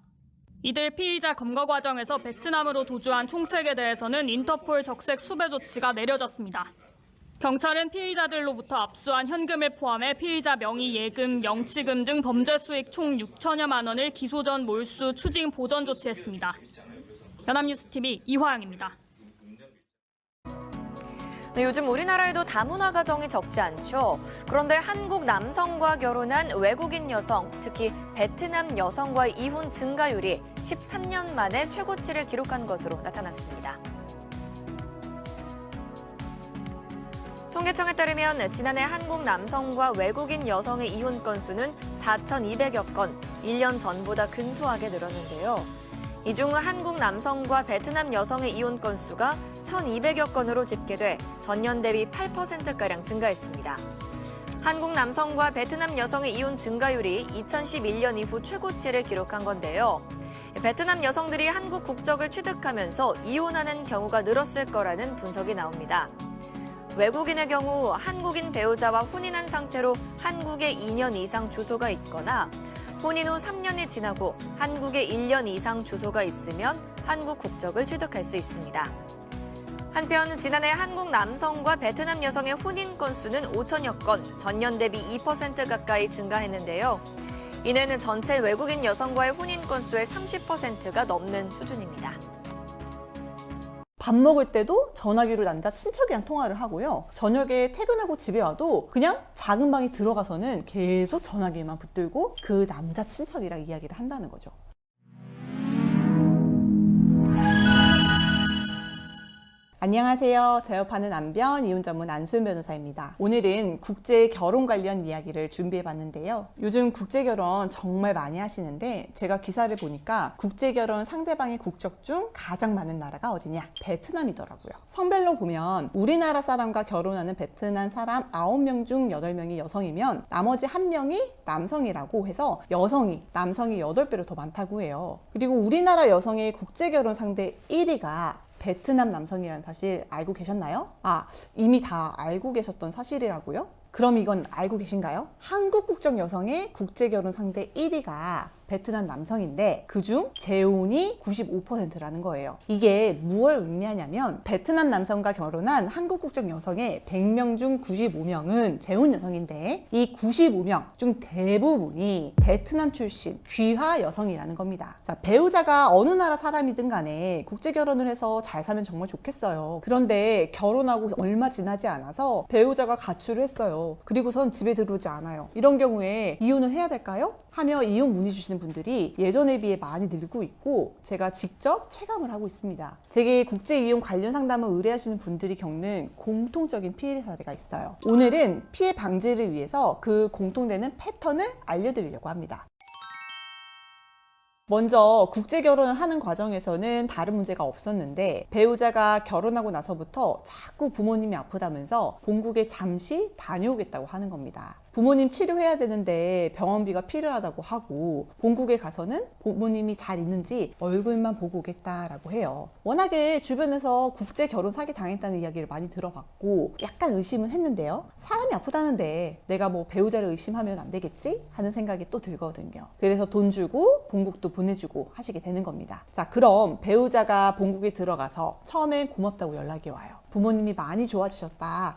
이들 피의자 검거 과정에서 베트남으로 도주한 총책에 대해서는 인터폴 적색 수배 조치가 내려졌습니다. 경찰은 피의자들로부터 압수한 현금을 포함해 피의자 명의 예금, 영치금 등 범죄 수익 총 6천여만 원을 기소 전 몰수 추징 보전 조치했습니다. 연합뉴스TV 이화영입니다. 네, 요즘 우리나라에도 다문화 가정이 적지 않죠. 그런데 한국 남성과 결혼한 외국인 여성, 특히 베트남 여성과의 이혼 증가율이 13년 만에 최고치를 기록한 것으로 나타났습니다. 통계청에 따르면 지난해 한국 남성과 외국인 여성의 이혼 건수는 4,200여 건, 1년 전보다 근소하게 늘었는데요. 이 중 한국 남성과 베트남 여성의 이혼 건수가 4,200여 건으로 집계돼 전년 대비 8%가량 증가했습니다. 한국 남성과 베트남 여성의 이혼 증가율이 2011년 이후 최고치를 기록한 건데요. 베트남 여성들이 한국 국적을 취득하면서 이혼하는 경우가 늘었을 거라는 분석이 나옵니다. 외국인의 경우 한국인 배우자와 혼인한 상태로 한국에 2년 이상 주소가 있거나 혼인 후 3년이 지나고 한국에 1년 이상 주소가 있으면 한국 국적을 취득할 수 있습니다. 한편 지난해 한국 남성과 베트남 여성의 혼인 건수는 5천여 건, 전년 대비 2% 가까이 증가했는데요. 이내는 전체 외국인 여성과의 혼인 건수의 30%가 넘는 수준입니다. 밥 먹을 때도 전화기로 남자 친척이랑 통화를 하고요. 저녁에 퇴근하고 집에 와도 그냥 작은 방에 들어가서는 계속 전화기만 붙들고 그 남자 친척이랑 이야기를 한다는 거죠. 안녕하세요. 재업하는 남편, 이혼 전문 안수연 변호사입니다. 오늘은 국제 결혼 관련 이야기를 준비해봤는데요. 요즘 국제 결혼 정말 많이 하시는데 제가 기사를 보니까 국제 결혼 상대방의 국적 중 가장 많은 나라가 어디냐? 베트남이더라고요. 성별로 보면 우리나라 사람과 결혼하는 베트남 사람 9명 중 8명이 여성이면 나머지 1명이 남성이라고 해서 여성이 남성이 8배로 더 많다고 해요. 그리고 우리나라 여성의 국제 결혼 상대 1위가 베트남 남성이라는 사실 알고 계셨나요? 이미 다 알고 계셨던 사실이라고요? 그럼 이건 알고 계신가요? 한국 국적 여성의 국제 결혼 상대 1위가 베트남 남성인데 그중 재혼이 95%라는 거예요. 이게 무엇을 의미하냐면 베트남 남성과 결혼한 한국 국적 여성의 100명 중 95명은 재혼 여성인데 이 95명 중 대부분이 베트남 출신 귀화 여성이라는 겁니다. 자, 배우자가 어느 나라 사람이든 간에 국제 결혼을 해서 잘 살면 정말 좋겠어요. 그런데 결혼하고 얼마 지나지 않아서 배우자가 가출을 했어요. 그리고선 집에 들어오지 않아요. 이런 경우에 이혼을 해야 될까요? 하며 이혼 문의 주시는 분들이 예전에 비해 많이 늘고 있고 제가 직접 체감을 하고 있습니다. 제게 국제 이혼 관련 상담을 의뢰하시는 분들이 겪는 공통적인 피해 사례가 있어요. 오늘은 피해 방지를 위해서 그 공통되는 패턴을 알려드리려고 합니다. 먼저 국제 결혼을 하는 과정에서는 다른 문제가 없었는데 배우자가 결혼하고 나서부터 자꾸 부모님이 아프다면서 본국에 잠시 다녀오겠다고 하는 겁니다. 부모님 치료해야 되는데 병원비가 필요하다고 하고 본국에 가서는 부모님이 잘 있는지 얼굴만 보고 오겠다라고 해요. 워낙에 주변에서 국제 결혼 사기 당했다는 이야기를 많이 들어봤고 약간 의심은 했는데요. 사람이 아프다는데 내가 뭐 배우자를 의심하면 안 되겠지? 하는 생각이 또 들거든요. 그래서 돈 주고 본국도 보내주고 하시게 되는 겁니다. 자, 그럼 배우자가 본국에 들어가서 처음엔 고맙다고 연락이 와요. 부모님이 많이 좋아지셨다.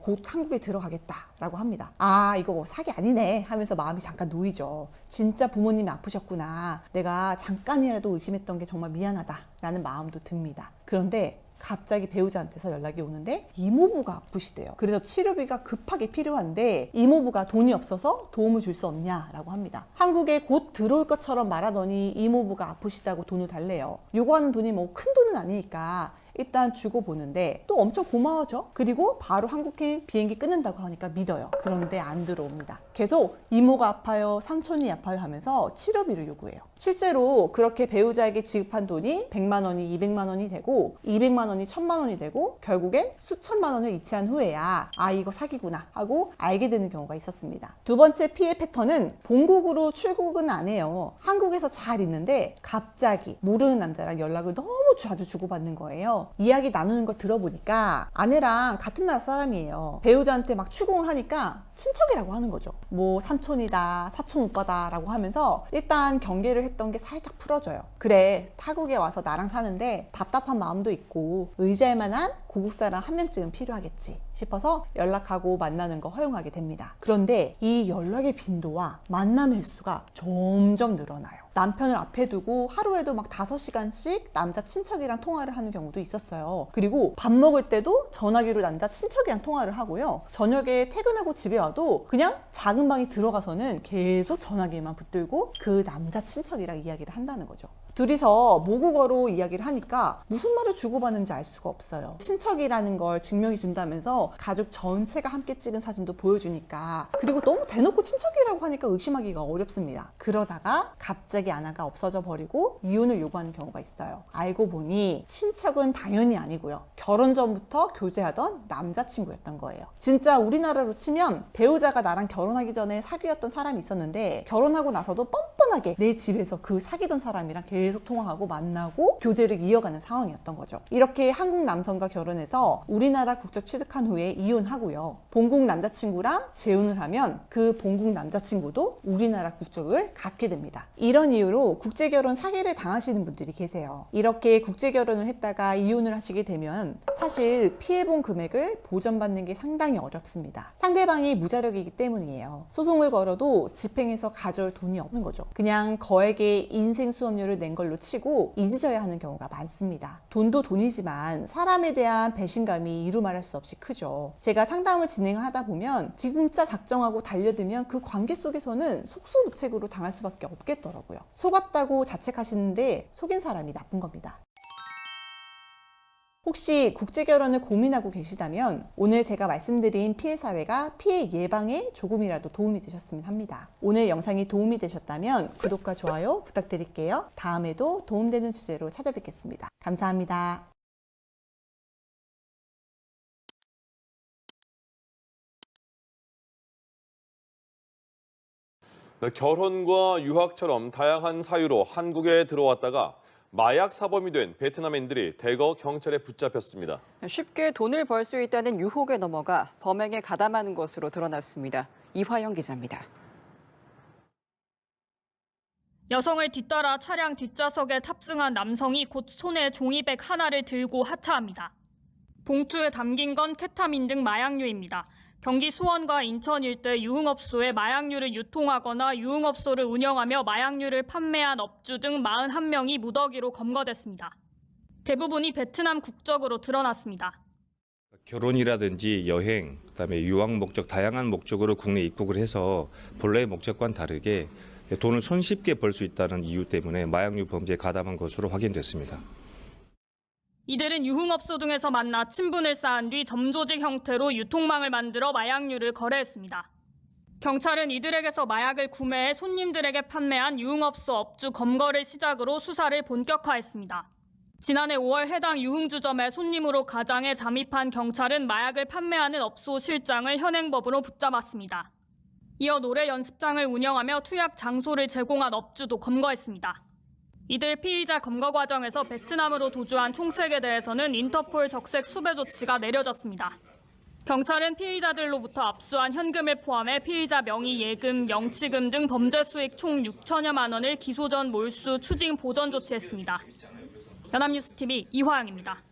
곧 한국에 들어가겠다라고 합니다. 이거 사기 아니네 하면서 마음이 잠깐 놓이죠. 진짜 부모님이 아프셨구나. 내가 잠깐이라도 의심했던 게 정말 미안하다라는 마음도 듭니다. 그런데 갑자기 배우자한테서 연락이 오는데 이모부가 아프시대요. 그래서 치료비가 급하게 필요한데 이모부가 돈이 없어서 도움을 줄 수 없냐라고 합니다. 한국에 곧 들어올 것처럼 말하더니 이모부가 아프시다고 돈을 달래요. 요구하는 돈이 뭐 큰 돈은 아니니까 일단 주고 보는데 또 엄청 고마워져. 그리고 바로 한국행 비행기 끊는다고 하니까 믿어요. 그런데 안 들어옵니다. 계속 이모가 아파요, 삼촌이 아파요 하면서 치료비를 요구해요. 실제로 그렇게 배우자에게 지급한 돈이 100만 원이 200만 원이 되고 200만 원이 1000만 원이 되고 결국엔 수천만 원을 이체한 후에야 이거 사기구나 하고 알게 되는 경우가 있었습니다. 두 번째 피해 패턴은 본국으로 출국은 안 해요. 한국에서 잘 있는데 갑자기 모르는 남자랑 연락을 너무 자주 주고받는 거예요. 이야기 나누는 거 들어보니까 아내랑 같은 나라 사람이에요. 배우자한테 막 추궁을 하니까 친척이라고 하는 거죠. 뭐 삼촌이다, 사촌 오빠다 라고 하면서 일단 경계를 했던 게 살짝 풀어져요. 그래, 타국에 와서 나랑 사는데 답답한 마음도 있고 의지할 만한 고국 사람 한 명쯤은 필요하겠지 싶어서 연락하고 만나는 거 허용하게 됩니다. 그런데 이 연락의 빈도와 만남의 횟수가 점점 늘어나요. 남편을 앞에 두고 하루에도 막 5시간씩 남자 친척이랑 통화를 하는 경우도 있었어요. 그리고 밥 먹을 때도 전화기로 남자 친척이랑 통화를 하고요. 저녁에 퇴근하고 집에 와도 그냥 작은 방에 들어가서는 계속 전화기만 붙들고 그 남자 친척이랑 이야기를 한다는 거죠. 둘이서 모국어로 이야기를 하니까 무슨 말을 주고받는지 알 수가 없어요. 친척이라는 걸 증명해 준다면서 가족 전체가 함께 찍은 사진도 보여주니까, 그리고 너무 대놓고 친척이라고 하니까 의심하기가 어렵습니다. 그러다가 갑자기 아나가 없어져 버리고 이혼을 요구하는 경우가 있어요. 알고 보니 친척은 당연히 아니고요. 결혼 전부터 교제하던 남자친구였던 거예요. 진짜 우리나라로 치면 배우자가 나랑 결혼하기 전에 사귀었던 사람이 있었는데 결혼하고 나서도 뻔뻔하게 내 집에서 그 사귀던 사람이랑 계속 통화하고 만나고 교제를 이어가는 상황이었던 거죠. 이렇게 한국 남성과 결혼해서 우리나라 국적 취득한 후에 이혼하고요. 본국 남자친구랑 재혼을 하면 그 본국 남자친구도 우리나라 국적을 갖게 됩니다. 이런 이유로 국제결혼 사기를 당하시는 분들이 계세요. 이렇게 국제결혼을 했다가 이혼을 하시게 되면 사실 피해본 금액을 보전받는 게 상당히 어렵습니다. 상대방이 무자력이기 때문이에요. 소송을 걸어도 집행해서 가져올 돈이 없는 거죠. 그냥 거액의 인생 수업료를 낸 걸로 치고 잊으셔야 하는 경우가 많습니다. 돈도 돈이지만 사람에 대한 배신감이 이루 말할 수 없이 크죠. 제가 상담을 진행하다 보면 진짜 작정하고 달려들면 그 관계 속에서는 속수무책으로 당할 수밖에 없겠더라고요. 속았다고 자책하시는데 속인 사람이 나쁜 겁니다. 혹시 국제결혼을 고민하고 계시다면 오늘 제가 말씀드린 피해 사례가 피해 예방에 조금이라도 도움이 되셨으면 합니다. 오늘 영상이 도움이 되셨다면 구독과 좋아요 부탁드릴게요. 다음에도 도움되는 주제로 찾아뵙겠습니다. 감사합니다. 네, 결혼과 유학처럼 다양한 사유로 한국에 들어왔다가 마약 사범이 된 베트남인들이 대거 경찰에 붙잡혔습니다. 쉽게 돈을 벌 수 있다는 유혹에 넘어가 범행에 가담하는 것으로 드러났습니다. 이화영 기자입니다. 여성을 뒤따라 차량 뒷좌석에 탑승한 남성이 곧 손에 종이백 하나를 들고 하차합니다. 봉투에 담긴 건 케타민 등 마약류입니다. 경기 수원과 인천 일대 유흥업소에 마약류를 유통하거나 유흥업소를 운영하며 마약류를 판매한 업주 등 41명이 무더기로 검거됐습니다. 대부분이 베트남 국적으로 드러났습니다. 결혼이라든지 여행, 그다음에 유학 목적 다양한 목적으로 국내 입국을 해서 본래의 목적과는 다르게 돈을 손쉽게 벌 수 있다는 이유 때문에 마약류 범죄에 가담한 것으로 확인됐습니다. 이들은 유흥업소 등에서 만나 친분을 쌓은 뒤 점조직 형태로 유통망을 만들어 마약류를 거래했습니다. 경찰은 이들에게서 마약을 구매해 손님들에게 판매한 유흥업소 업주 검거를 시작으로 수사를 본격화했습니다. 지난해 5월 해당 유흥주점에 손님으로 가장에 잠입한 경찰은 마약을 판매하는 업소 실장을 현행법으로 붙잡았습니다. 이어 노래 연습장을 운영하며 투약 장소를 제공한 업주도 검거했습니다. 이들 피의자 검거 과정에서 베트남으로 도주한 총책에 대해서는 인터폴 적색 수배 조치가 내려졌습니다. 경찰은 피의자들로부터 압수한 현금을 포함해 피의자 명의 예금, 영치금 등 범죄 수익 총 6천여만 원을 기소 전 몰수, 추징 보전 조치했습니다. 연합뉴스TV 이화영입니다.